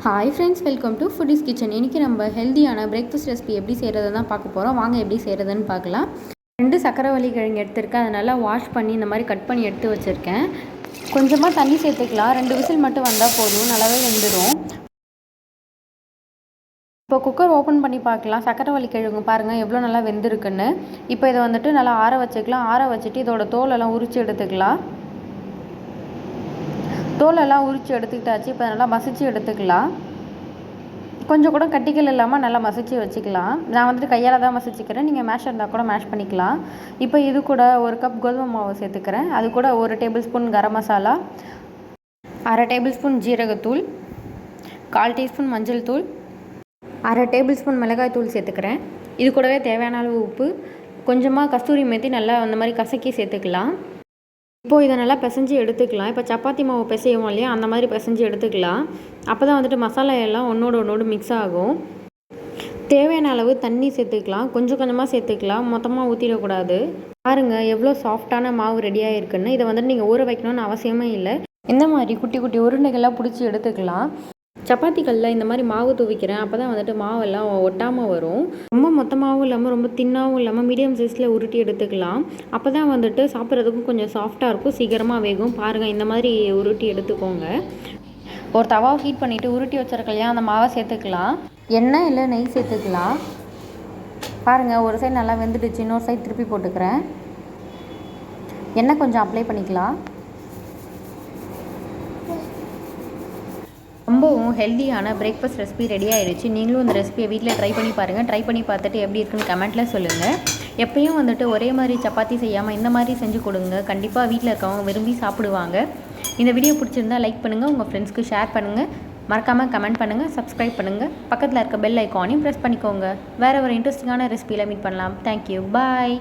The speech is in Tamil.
Hi friends, welcome to foodies kitchen. இன்றைக்கி நம்ம ஹெல்த்தியான பிரேக்ஃபாஸ்ட் ரெசிபி எப்படி செய்கிறதுன்னு தான் பார்க்க போகிறோம். வாங்க எப்படி செய்கிறதுன்னு பார்க்கலாம். 2 சக்கரவள்ளி கிழங்கு எடுத்திருக்கேன். அதை நல்லா வாஷ் பண்ணி இந்த மாதிரி கட் பண்ணி எடுத்து வச்சுருக்கேன். கொஞ்சமாக தண்ணி சேர்த்துக்கலாம். 2 விசில் மட்டும் வந்தால் போதும், நல்லாவே வெந்துடும். இப்போ குக்கர் ஓப்பன் பண்ணி பார்க்கலாம். சக்கரவள்ளி கிழங்கு பாருங்கள் எவ்வளோ நல்லா வெந்திருக்குன்னு. இப்போ இதை வந்துட்டு நல்லா ஆற வச்சுக்கலாம். ஆற வச்சுட்டு இதோட தோலெல்லாம் உரித்து எடுத்துக்கலாம். தோலெல்லாம் உரித்து எடுத்துக்கிட்டாச்சு. இப்போ நல்லா மசிச்சு எடுத்துக்கலாம். கொஞ்சம் கூட கட்டிகள் இல்லாமல் நல்லா மசிச்சு வச்சுக்கலாம். நான் வந்துட்டு கையால் தான் மசிச்சுக்கிறேன். நீங்கள் மேஷ் இருந்தால் கூட மேஷ் பண்ணிக்கலாம். இப்போ இது கூட 1 கப் கோதுமை மாவு சேர்த்துக்கிறேன். அது கூட 1 table spoon garam masala, 1/2 table spoon ஜீரகத்தூள், 1/4 டீஸ்பூன் மஞ்சள் தூள், 1/2 டேபிள் ஸ்பூன் மிளகாய் தூள் சேர்த்துக்கிறேன். இது கூடவே தேவையான அளவு உப்பு, கொஞ்சமாக கஸ்தூரி மேத்தி நல்லா அந்த மாதிரி கசக்கி சேர்த்துக்கலாம். இப்போது இதை நல்லா பிசைஞ்சு எடுத்துக்கலாம். இப்போ சப்பாத்தி மாவு பிசைவோம் இல்லையா, அந்த மாதிரி பிசைஞ்சு எடுத்துக்கலாம். அப்போ தான் வந்துட்டு மசாலா எல்லாம் ஒன்றோடு மிக்ஸ் ஆகும். தேவையான அளவு தண்ணி சேர்த்துக்கலாம். கொஞ்சம் கொஞ்சமாக சேர்த்துக்கலாம், மொத்தமாக ஊற்றிடக்கூடாது. பாருங்கள் எவ்வளோ சாஃப்டான மாவு ரெடியாக இருக்குன்னு. இதை வந்துட்டு நீங்கள் ஊற வைக்கணும்னு அவசியமே இல்லை. இந்த மாதிரி குட்டி குட்டி உருண்டைகள்லாம் பிடிச்சி எடுத்துக்கலாம். சப்பாத்திகளில் இந்த மாதிரி மாவு துவைக்கிறேன். அப்போ தான் வந்துட்டு மாவெல்லாம் ஒட்டாமல் வரும். ரொம்ப மொத்தமாகவும் இல்லாமல் ரொம்ப தின்னாகவும் இல்லாமல் மீடியம் சைஸில் உருட்டி எடுத்துக்கலாம். அப்போ தான் வந்துட்டு சாப்பிட்றதுக்கும் கொஞ்சம் சாஃப்டாக இருக்கும், சீக்கிரமாக வேகும். பாருங்கள் இந்த மாதிரி உருட்டி எடுத்துக்கோங்க. ஒரு தவாவை ஹீட் பண்ணிவிட்டு உருட்டி வச்சுருக்கலையா அந்த மாவை சேர்த்துக்கலாம். எண்ணெய் இல்லை நெய் சேர்த்துக்கலாம். பாருங்கள் ஒரு சைடு நல்லா வெந்துடுச்சு, இன்னொரு சைடு திருப்பி போட்டுக்கிறேன். எண்ணெய் கொஞ்சம் அப்ளை பண்ணிக்கலாம். ரொம்பவும் ஹெல்த்தியான பிரேக்ஃபாஸ்ட் ரெசிபி ரெடி ஆகிடுச்சு. நீங்களும் இந்த ரெசிபியை வீட்டில் ட்ரை பண்ணி பாருங்கள். ட்ரை பண்ணி பார்த்துட்டு எப்படி இருக்குன்னு கமெண்ட்டில் சொல்லுங்கள். எப்பயும் வந்துட்டு ஒரே மாதிரி சப்பாத்தி செய்யாமல் இந்த மாதிரி செஞ்சு கொடுங்க. கண்டிப்பாக வீட்டில் இருக்கவங்க விரும்பி சாப்பிடுவாங்க. இந்த வீடியோ பிடிச்சிருந்தா லைக் பண்ணுங்கள், உங்கள் ஃப்ரெண்ட்ஸ்க்கு ஷேர் பண்ணுங்கள், மறக்காமல் கமெண்ட் பண்ணுங்கள், சப்ஸ்கிரைப் பண்ணுங்கள், பக்கத்தில் இருக்க பெல் ஐக்கானையும் ப்ரெஸ் பண்ணிக்கோங்க. வேறு ஒரு இன்ட்ரெஸ்டிங்கான ரெசிபியில் மீட் பண்ணலாம். தேங்க்யூ, பாய்.